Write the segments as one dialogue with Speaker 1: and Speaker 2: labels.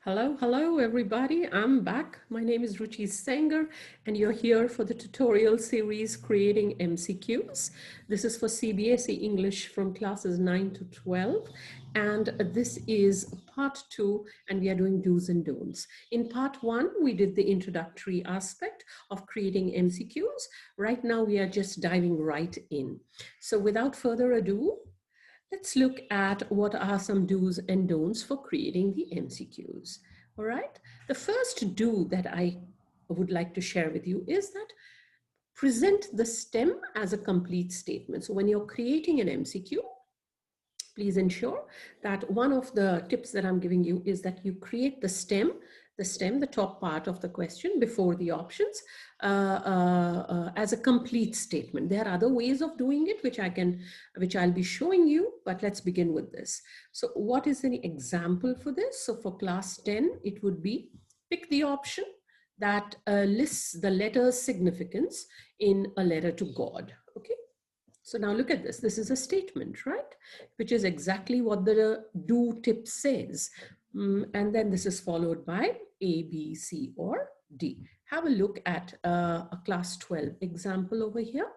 Speaker 1: Hello everybody. I'm back. My name is Ruchi Sengar and you're here for the tutorial series Creating MCQs. This is for CBSE English from classes 9 to 12 and this is part 2 and we are doing do's and don'ts. In part 1 we did the introductory aspect of creating MCQs. Right now we are just diving right in. So without further ado, let's look at what are some do's and don'ts for creating the MCQs. All right. The first do that I would like to share with you is that present the stem as a complete statement. So when you're creating an MCQ, please ensure that one of the tips that I'm giving you is that you create the stem, the top part of the question before the options as a complete statement. There are other ways of doing it, which I'll be showing you, but let's begin with this. So what is an example for this? So for class 10, it would be pick the option that lists the letter's significance in a letter to God. Okay. So now look at this. This is a statement, right? Which is exactly what the do tip says. And then this is followed by A, B, C, or D. Have a look at a class 12 example over here.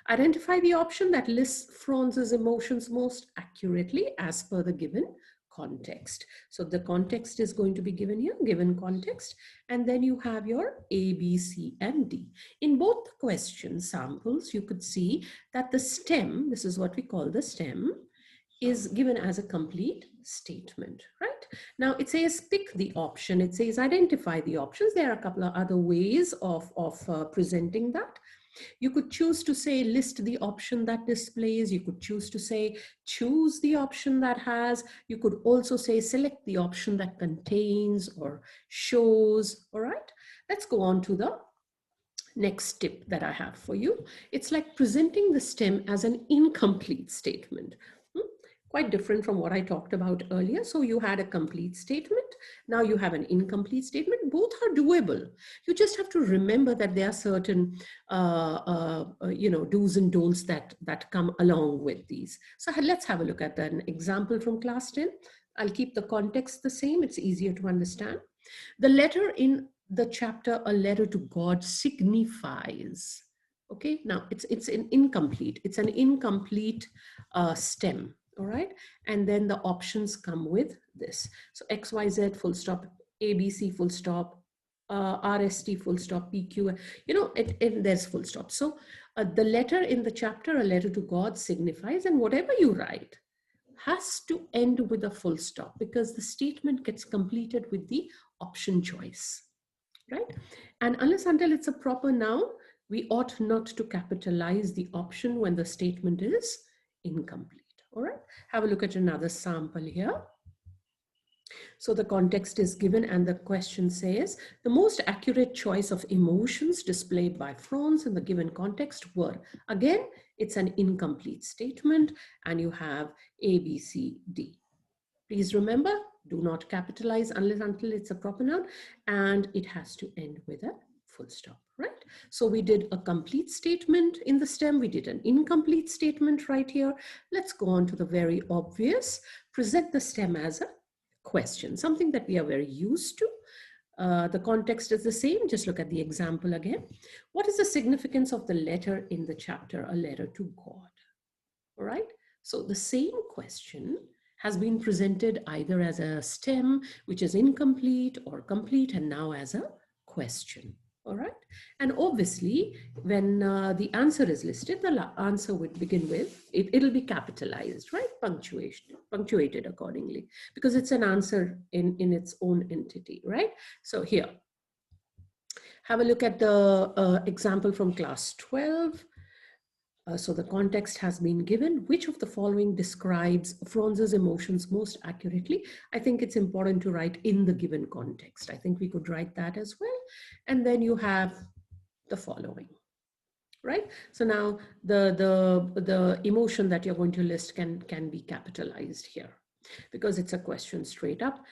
Speaker 1: Identify the option that lists Franz's emotions most accurately as per the given context. So the context is going to be given here, given context, and then you have your A, B, C, and D. In both the question samples, you could see that the stem, this is what we call the stem, is given as a complete statement, right? Now it says pick the option, it says identify the options. There are a couple of other ways of presenting that. You could choose to say list the option that displays. You could choose to say choose the option that has. You could also say select the option that contains or shows. All right, let's go on to the next tip that I have for you. It's like presenting the stem as an incomplete statement. Quite different from what I talked about earlier. So you had a complete statement. Now you have an incomplete statement. Both are doable. You just have to remember that there are certain, do's and don'ts that come along with these. So let's have a look at an example from class 10. I'll keep the context the same. It's easier to understand. The letter in the chapter, A Letter to God, signifies. Okay, now it's an incomplete. It's an incomplete stem. All right, and then the options come with this. So XYZ full stop, ABC full stop, RST full stop, PQ, there's full stop. So the letter in the chapter, A Letter to God, signifies, and whatever you write has to end with a full stop because the statement gets completed with the option choice, right? And unless until it's a proper noun, we ought not to capitalize the option when the statement is incomplete. All right, have a look at another sample here. So the context is given and the question says, the most accurate choice of emotions displayed by Franz in the given context were, again, it's an incomplete statement and you have A, B, C, D. Please remember, do not capitalize unless until it's a proper noun and it has to end with a full stop, right? So we did a complete statement in the stem. We did an incomplete statement right here. Let's go on to the very obvious. Present the stem as a question, something that we are very used to. The context is the same. Just look at the example again. What is the significance of the letter in the chapter, A Letter to God? All right. So the same question has been presented either as a stem, which is incomplete or complete, and now as a question. All right. And obviously, when the answer is listed, the answer would begin with, it'll be capitalized, right? Punctuated accordingly, because it's an answer in its own entity, right? So here, have a look at the example from class 12. So the context has been given. Which of the following describes Franz's emotions most accurately? I think it's important to write in the given context. I think we could write that as well. And then you have the following, right? So now the emotion that you're going to list can be capitalized here because it's a question straight up.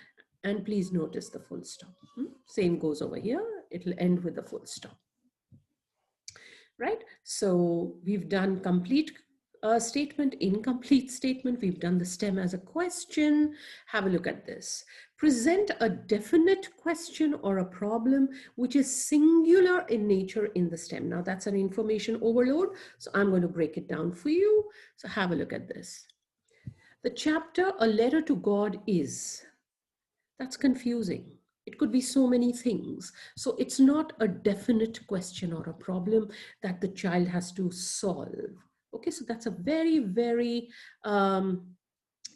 Speaker 1: And please notice the full stop. Same goes over here. It'll end with the full stop. Right? So we've done complete statement, incomplete statement. We've done the stem as a question. Have a look at this. Present a definite question or a problem which is singular in nature in the stem. Now that's an information overload, so I'm going to break it down for you. So have a look at this. The chapter, A Letter to God Is. That's confusing. It could be so many things. So it's not a definite question or a problem that the child has to solve. Okay, so that's a very, very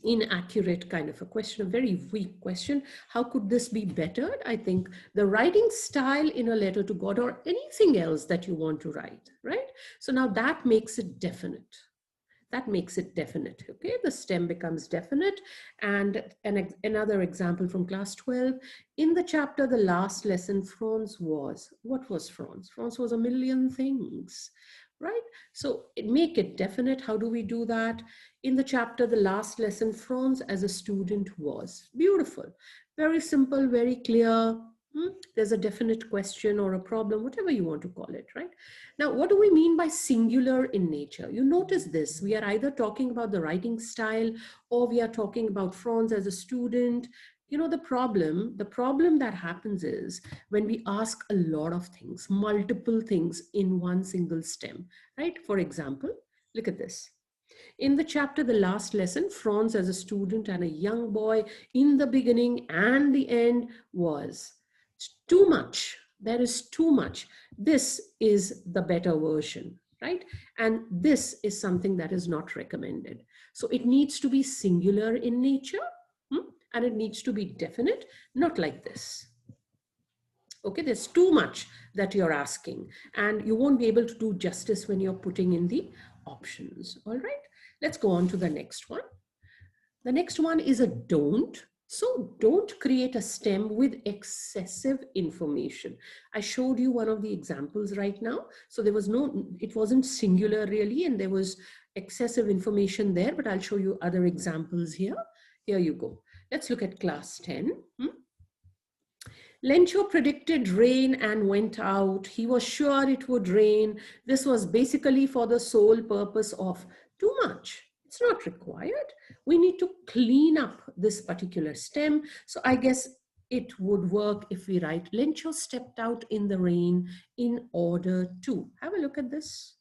Speaker 1: inaccurate kind of a question, a very weak question. How could this be bettered? I think the writing style in A Letter to God or anything else that you want to write, right? So now that makes it definite. That makes it definite, okay? The stem becomes definite. And another example from class 12, in the chapter, The Last Lesson, Franz was, what was Franz? Franz was a million things, right? So make it definite. How do we do that? In the chapter, The Last Lesson, Franz as a student was. Beautiful, very simple, very clear. There's a definite question or a problem, whatever you want to call it, right? Now, what do we mean by singular in nature? You notice this, we are either talking about the writing style or we are talking about Franz as a student. You know, the problem that happens is when we ask a lot of things, multiple things in one single stem, right? For example, look at this. In the chapter, The Last Lesson, Franz as a student and a young boy, in the beginning and the end was. Too much. There is too much. This is the better version, right? And this is something that is not recommended. So it needs to be singular in nature, and it needs to be definite, not like this. Okay, there's too much that you're asking, and you won't be able to do justice when you're putting in the options. All right, let's go on to the next one. The next one is a don't. So don't create a stem with excessive information. I showed you one of the examples right now. So there was no, it wasn't singular really, and there was excessive information there, but I'll show you other examples here. Here you go. Let's look at class 10. Lencho predicted rain and went out. He was sure it would rain. This was basically for the sole purpose of too much. It's not required. We need to clean up this particular stem. So I guess it would work if we write Lencho stepped out in the rain in order to. Have a look at this.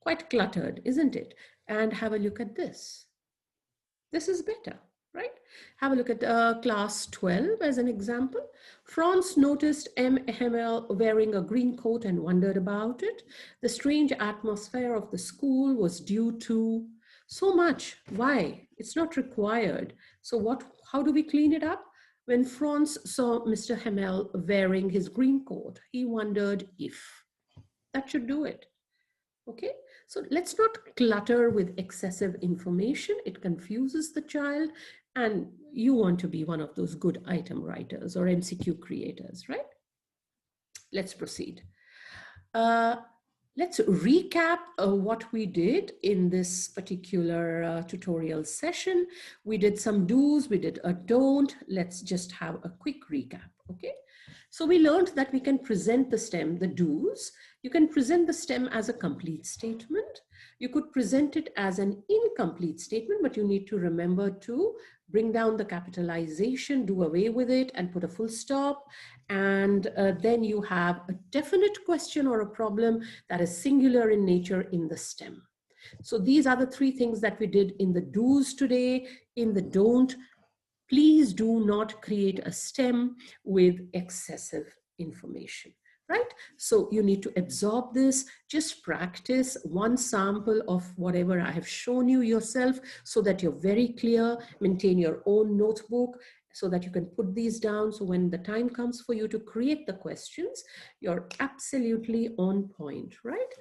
Speaker 1: Quite cluttered, isn't it? And have a look at this. This is better, right? Have a look at class 12 as an example. Franz noticed M. wearing a green coat and wondered about it. The strange atmosphere of the school was due to so much. Why? It's not required. So how do we clean it up? When Franz saw Mr. Hamel wearing his green coat, he wondered if. That should do it. Okay, so let's not clutter with excessive information. It confuses the child, and you want to be one of those good item writers or MCQ creators, right? Let's proceed. Let's recap what we did in this particular tutorial session. We did some do's, we did a don't. Let's just have a quick recap, okay? So we learned that we can present the stem, the do's. You can present the stem as a complete statement. You could present it as an incomplete statement, but you need to remember to bring down the capitalization, do away with it, and put a full stop. And then you have a definite question or a problem that is singular in nature in the stem. So these are the three things that we did in the do's today. In the don't, please do not create a stem with excessive information, right? So you need to absorb this, just practice one sample of whatever I have shown you yourself so that you're very clear, maintain your own notebook so that you can put these down. So when the time comes for you to create the questions, you're absolutely on point, right?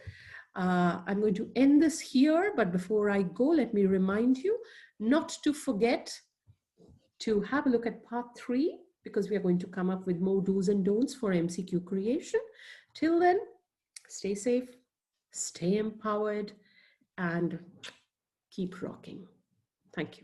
Speaker 1: I'm going to end this here, but before I go, let me remind you not to forget to have a look at part 3, because we are going to come up with more do's and don'ts for MCQ creation. Till then, stay safe, stay empowered, and keep rocking. Thank you.